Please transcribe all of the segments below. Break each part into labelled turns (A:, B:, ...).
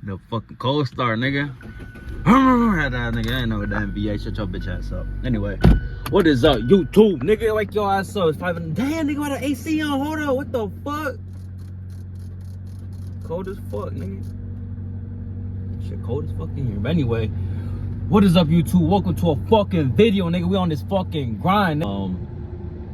A: The fucking cold start, nigga. That nigga ain't no damn VA. Shut your bitch ass up. Anyway, what is up, YouTube? Nigga, wake your ass up. It's 5 in the damn nigga got the AC on. Hold up. What the fuck? Cold as fuck, nigga. Shit cold as fuck in here. But anyway, what is up, YouTube? Welcome to a fucking video, nigga. We on this fucking grind.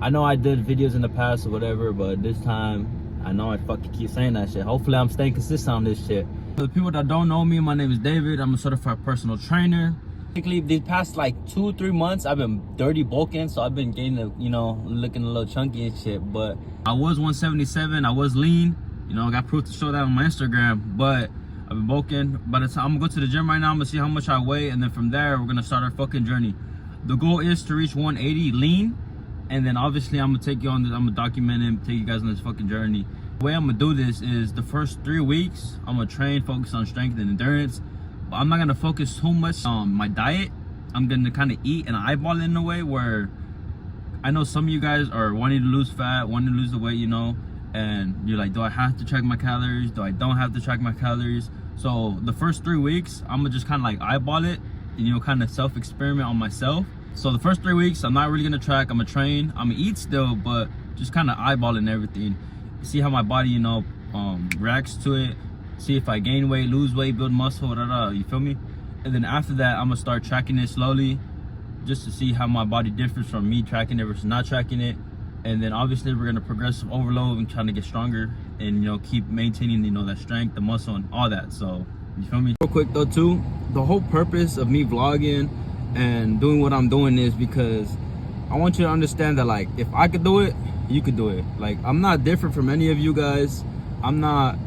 A: I know I did videos in the past or whatever, but this time I know I fucking keep saying that shit. Hopefully I'm staying consistent on this shit. For the people that don't know me, my name is David. I'm a certified personal trainer. Basically, these past like 2-3 months, I've been dirty bulking, so I've been gaining, you know, looking a little chunky and shit. But I was 177. I was lean. You know, I got proof to show that on my Instagram. But I've been bulking. By the time I'm gonna go to the gym right now, I'm gonna see how much I weigh, and then from there we're gonna start our fucking journey. The goal is to reach 180 lean. And then obviously I'm gonna take you on this, I'm gonna document and take you guys on this fucking journey. The way I'm gonna do this is the first 3 weeks, I'm gonna train, focus on strength and endurance. But I'm not gonna focus too much on my diet. I'm gonna kind of eat and eyeball it in a way where I know some of you guys are wanting to lose fat, wanting to lose the weight, you know, and you're like, do I have to track my calories? Do I don't have to track my calories? So the first 3 weeks, I'm gonna just kind of like eyeball it, and, you know, kind of self-experiment on myself. So the first 3 weeks, I'm not really gonna track. I'm gonna train. I'm gonna eat still, but just kind of eyeballing everything. See how my body, you know, reacts to it. See if I gain weight, lose weight, build muscle, you feel me? And then after that, I'm gonna start tracking it slowly, just to see how my body differs from me tracking it versus not tracking it. And then obviously we're gonna progressive overload and trying to get stronger, and, you know, keep maintaining, you know, that strength, the muscle, and all that. So you feel me? Real quick though too, the whole purpose of me vlogging and doing what I'm doing is because I want you to understand that, like, if I could do it, you could do it. Like, I'm not different from any of you guys. I'm not,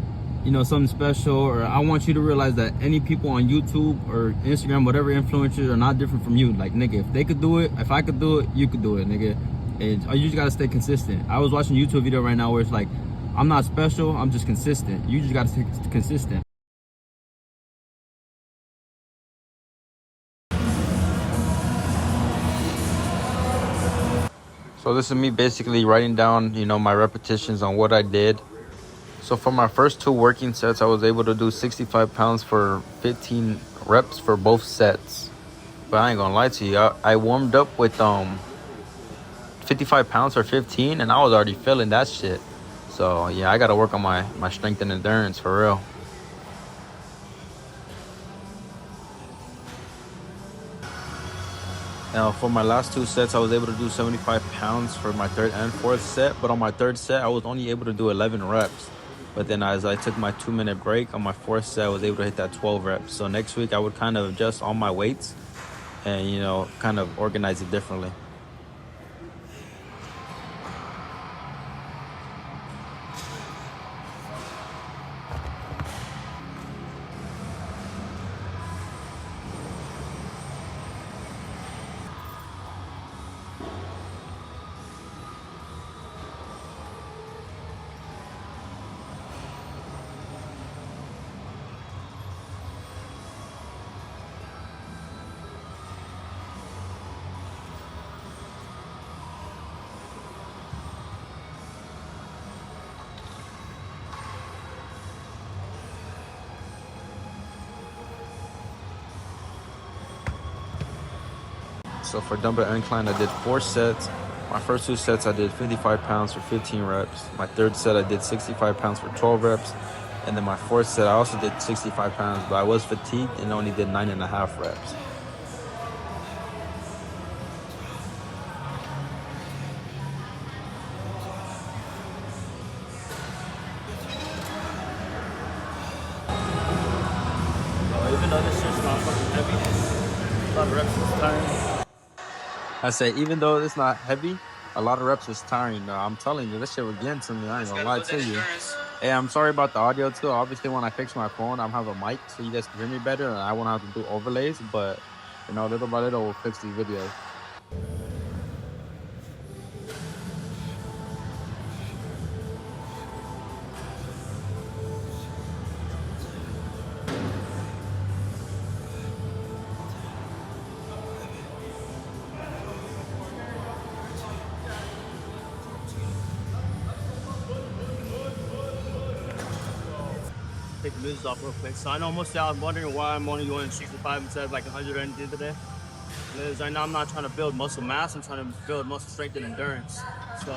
A: you know, something special. Or I want you to realize that any people on YouTube or Instagram, whatever influencers, are not different from you. Like, nigga, if they could do it, if I could do it, you could do it, nigga. And you just gotta stay consistent. I was watching a YouTube video right now where it's like, I'm not special, I'm just consistent. You just gotta stay consistent. So this is me basically writing down, you know, my repetitions on what I did. So for my first 2 working sets, I was able to do 65 pounds for 15 reps for both sets. But I ain't gonna lie to you, I warmed up with 55 pounds for 15, and I was already feeling that shit. So yeah, I gotta work on my strength and endurance for real. Now for my last 2 sets, I was able to do 75 pounds for my 3rd and 4th set. But on my 3rd set, I was only able to do 11 reps. But then as I took my 2-minute break on my 4th set, I was able to hit that 12 reps. So next week, I would kind of adjust all my weights and, you know, kind of organize it differently. So for dumbbell incline, I did 4 sets. My first 2 sets, I did 55 pounds for 15 reps. My 3rd set, I did 65 pounds for 12 reps. And then my 4th set, I also did 65 pounds, but I was fatigued and only did 9.5 reps. Even though this shit's not fucking heavy, a lot of reps is tiring. I say, even though it's not heavy, a lot of reps is tiring, though. I'm telling you, this shit was getting to me. I ain't gonna lie to you. Hey, I'm sorry about the audio, too. Obviously, when I fix my phone, I'm have a mic so you guys can hear me better, and I won't have to do overlays, but, you know, little by little, we'll fix these videos. take the music off real quick. So I know most of y'all are wondering why I'm only going 65 instead of like 100 or anything today. Because right now I'm not trying to build muscle mass, I'm trying to build muscle strength and endurance. So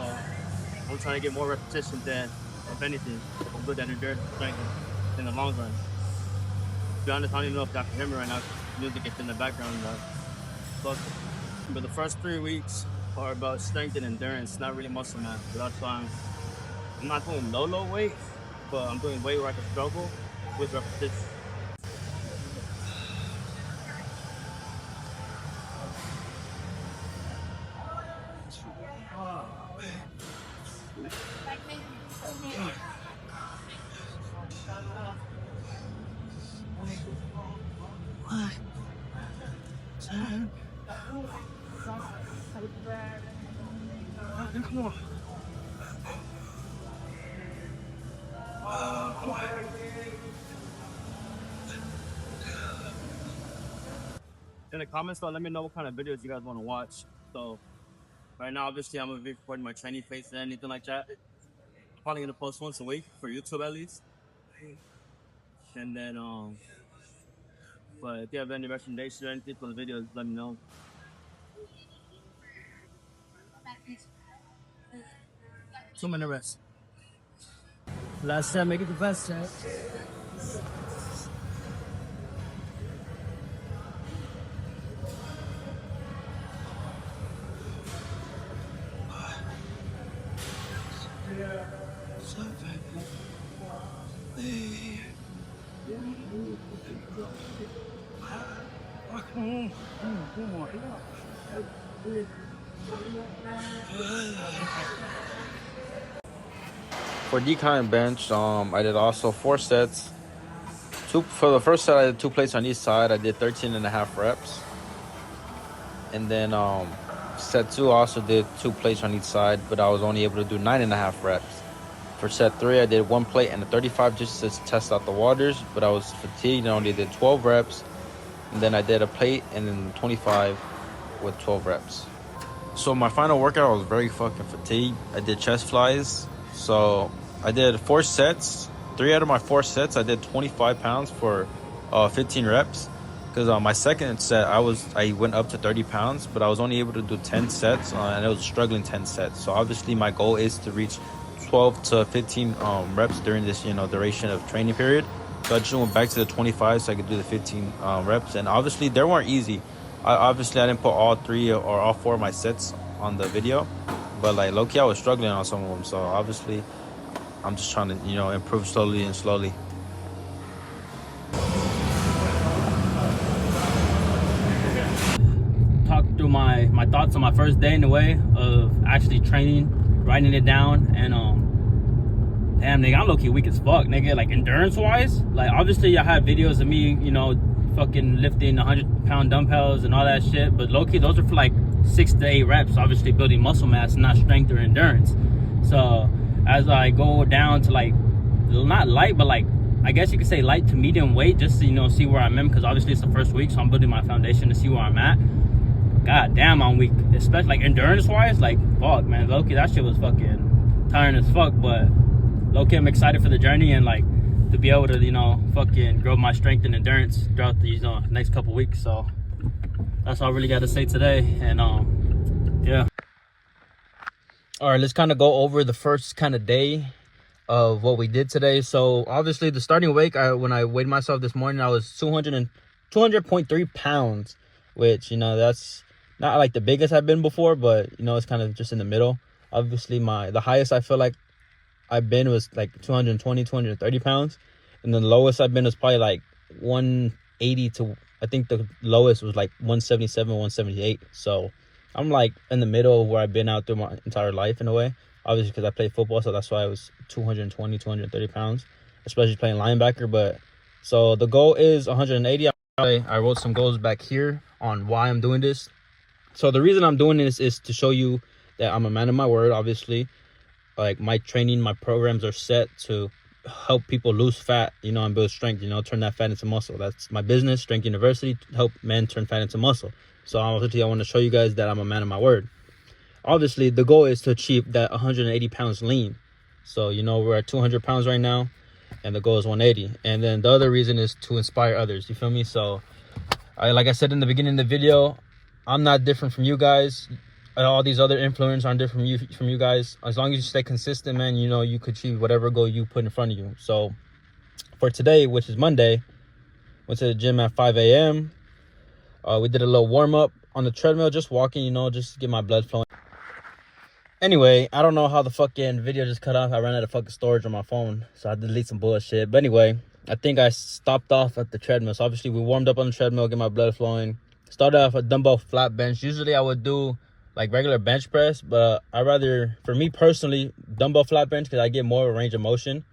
A: I'm trying to get more repetition than, if anything, build that endurance strength in the long run. To be honest, I don't even know if y'all can hear me right now. Music is in the background. But the first 3 weeks are about strength and endurance, not really muscle mass. So that's why I'm not doing low weight, but I'm doing weight where I can struggle with repetition. Come on. In the comments, let me know what kind of videos you guys want to watch. So right now, obviously, I'm gonna be recording my training face and anything like that. Probably gonna post once a week for YouTube at least. And then but if you have any recommendations or anything for the videos, let me know. 2-minute rest. Last time, make it the best time. For decline bench, I did also 4 sets. For the first set, I did 2 plates on each side. I did 13.5 reps. And then set 2 also did 2 plates on each side, but I was only able to do 9.5 reps. For set 3, I did 1 plate and a 35 just to test out the waters, but I was fatigued and only did 12 reps. And then I did a plate and then 25 with 12 reps. So my final workout, I was very fucking fatigued. I did chest flies. So I did 4 sets. 3 out of my 4 sets, I did 25 pounds for 15 reps. Because on my second set, I went up to 30 pounds, but I was only able to do 10 sets, and it was struggling 10 sets. So obviously my goal is to reach 12 to 15 reps during this, duration of training period. So I just went back to the 25 so I could do the 15 reps. And obviously they weren't easy. I didn't put all 3 or all 4 of my sets on the video, but like low-key I was struggling on some of them. So obviously I'm just trying to, improve slowly and slowly. Talk through my thoughts on my first day in the way of actually training, writing it down, and damn nigga, I'm low-key weak as fuck, nigga. Like endurance wise, like obviously I have videos of me, fucking lifting 100-pound dumbbells and all that shit, but low-key those are for like 6 to 8 reps, obviously building muscle mass, not strength or endurance. So as I go down to like not light, but like I guess you could say light to medium weight, just to see where I'm in, because obviously it's the first week, so I'm building my foundation to see where I'm at. God damn, I'm weak, especially like endurance wise. Like fuck, man, low-key that shit was fucking tiring as fuck, but low-key I'm excited for the journey and like to be able to fucking grow my strength and endurance throughout these next couple weeks. So that's all I really got to say today. And yeah, all right, let's kind of go over the first kind of day of what we did today. So obviously the starting weight, when I weighed myself this morning, I was 200.3 pounds, which that's not like the biggest I've been before, but it's kind of just in the middle. Obviously the highest I feel like I've been was like 230 pounds, and the lowest I've been was probably like 180 to, I think the lowest was like 177, 178. So I'm like in the middle of where I've been out through my entire life in a way, obviously because I played football, so that's why I was 230 pounds, especially playing linebacker. But so the goal is 180. I wrote some goals back here on why I'm doing this. So the reason I'm doing this is to show you that I'm a man of my word. Obviously, like my training, my programs are set to help people lose fat, and build strength, turn that fat into muscle. That's my business, Strength University, to help men turn fat into muscle. So obviously I want to show you guys that I'm a man of my word. Obviously the goal is to achieve that 180 pounds lean. So we're at 200 pounds right now, and the goal is 180. And then the other reason is to inspire others. You feel me? So like I said in the beginning of the video, I'm not different from you guys. All these other influencers aren't different from you guys. As long as you stay consistent, man, you know you could achieve whatever goal you put in front of you. So for today, which is Monday, went to the gym at 5 a.m. We did a little warm-up on the treadmill, just walking, you know, just to get my blood flowing. Anyway, I don't know how the fucking video just cut off. I ran out of fucking storage on my phone, so I had to delete some bullshit. But anyway, I think I stopped off at the treadmill. So obviously we warmed up on the treadmill, get my blood flowing. Started off a dumbbell flat bench. Usually I would do like regular bench press, but I rather, for me personally, dumbbell flat bench, because I get more range of motion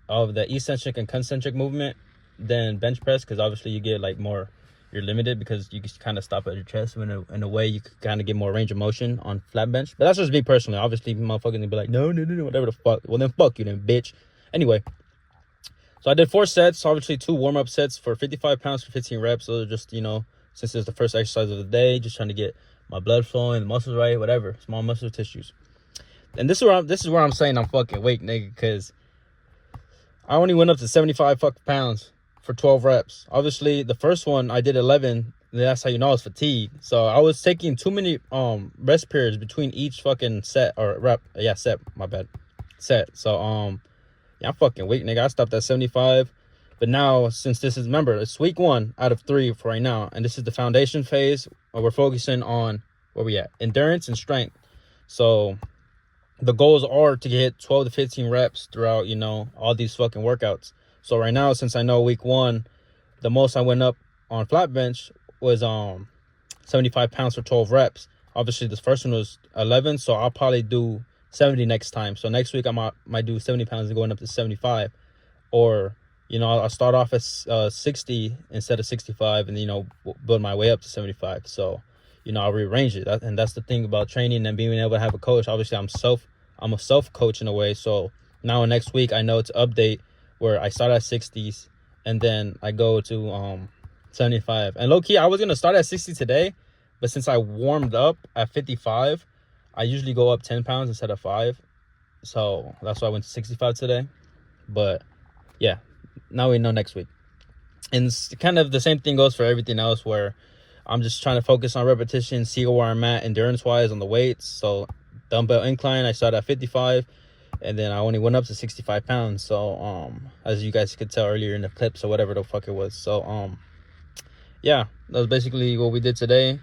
A: of the eccentric and concentric movement than bench press, because obviously you get like more, you're limited because you can kind of stop at your chest. In a way you could kind of get more range of motion on flat bench. But that's just me personally. Obviously motherfuckers gonna be like, no, whatever the fuck. Well then fuck you then, bitch. Anyway, so I did 4 sets, obviously 2 warm-up sets for 55 pounds for 15 reps. So just, you know, since it's the first exercise of the day, just trying to get my blood flowing, the muscles right, whatever, small muscle tissues. And this is where I'm saying I'm fucking weak, nigga, because I only went up to 75 fucking pounds for 12 reps. Obviously the first one I did 11. That's how you know I was fatigued. So I was taking too many rest periods between each fucking set or rep. Yeah, set, my bad, set. So yeah, I'm fucking weak, nigga. I stopped at 75. But now, since this is, remember, it's week 1 out of 3 for right now, and this is the foundation phase, we're focusing on, where we at, endurance and strength. So the goals are to get 12 to 15 reps throughout, you know, all these fucking workouts. So right now, since I know week 1, the most I went up on flat bench was 75 pounds for 12 reps. Obviously this first one was 11, so I'll probably do 70 next time. So next week I might do 70 pounds and going up to 75, or, you know, I'll start off at 60 instead of 65, and, you know, build my way up to 75. So, you know, I'll rearrange it. And that's the thing about training and being able to have a coach. Obviously I'm a self coach in a way. So now next week I know it's update where I start at 60s and then I go to 75. And low key, I was gonna start at 60 today, but since I warmed up at 55, I usually go up 10 pounds instead of 5. So that's why I went to 65 today. But yeah, now we know next week. And it's kind of the same thing goes for everything else, where I'm just trying to focus on repetition, see where I'm at endurance wise on the weights. So dumbbell incline, I started at 55, and then I only went up to 65 pounds. So as you guys could tell earlier in the clips or whatever the fuck it was. So yeah, that was basically what we did today.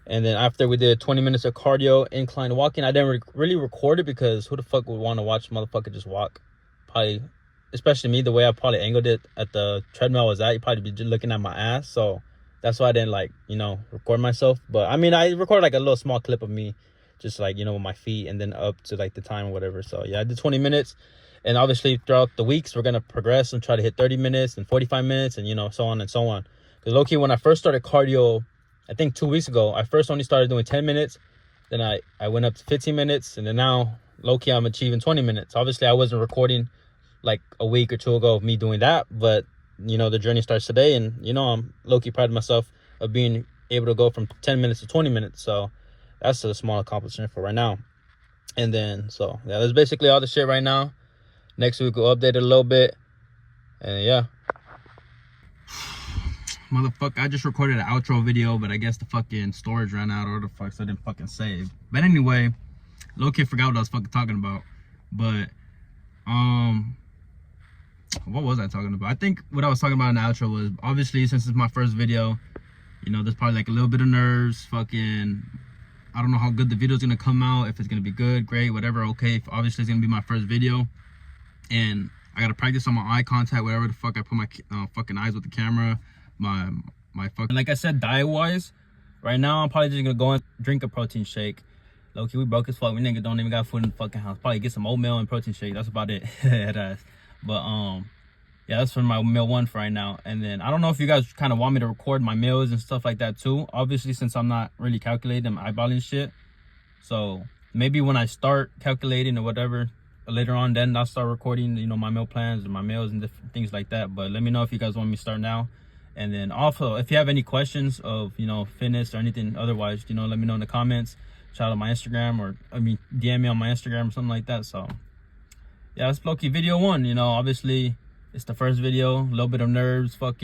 A: And then after we did 20 minutes of cardio, incline walking, I didn't really record it because who the fuck would want to watch motherfucker just walk? Probably, especially me, the way I probably angled it at the treadmill was at, you'd probably be just looking at my ass. So that's why I didn't, like, you know, record myself. But I mean, I recorded like a little small clip of me just, like, you know, with my feet, and then up to like the time or whatever. So yeah, I did 20 minutes. And obviously throughout the weeks we're gonna progress and try to hit 30 minutes and 45 minutes and, you know, so on and so on. Because low-key, when I first started cardio, I think 2 weeks ago, I first only started doing 10 minutes. Then I went up to 15 minutes. And then now, low-key, I'm achieving 20 minutes. Obviously, I wasn't recording like a week or 2 ago of me doing that. But, you know, the journey starts today. And, you know, I'm low-key proud of myself of being able to go from 10 minutes to 20 minutes. So that's a small accomplishment for right now. And then, so, yeah, that's basically all the shit right now. Next week, we'll update it a little bit. And, yeah. Motherfucker, I just recorded an outro video, but I guess the fucking storage ran out, or the fuck, so I didn't fucking save. But anyway, low-key forgot what I was fucking talking about. But what was I talking about? I think what I was talking about in the outro was, obviously, since it's my first video, you know, there's probably like a little bit of nerves. Fucking, I don't know how good the video's gonna come out, if it's gonna be good, great, whatever. Okay, obviously it's gonna be my first video, and I gotta practice on my eye contact, whatever the fuck I put my fucking eyes with the camera. My fucking, like I said, diet wise, right now I'm probably just gonna go and drink a protein shake. Low-key, we broke as fuck. We niggas don't even got food in the fucking house. Probably get some oatmeal and protein shake. That's about it. But yeah, that's for my meal 1 for right now. And then I don't know if you guys kind of want me to record my meals and stuff like that too. Obviously, since I'm not really calculating, I'm eyeballing shit. So maybe when I start calculating or whatever later on, then I'll start recording, you know, my meal plans and my meals and different things like that. But let me know if you guys want me to start now. And then also, if you have any questions of, you know, fitness or anything otherwise, you know, let me know in the comments. Shout out my Instagram, or I mean DM me on my Instagram or something like that. So yeah, it's low-key video one. You know, obviously it's the first video, a little bit of nerves, fucking.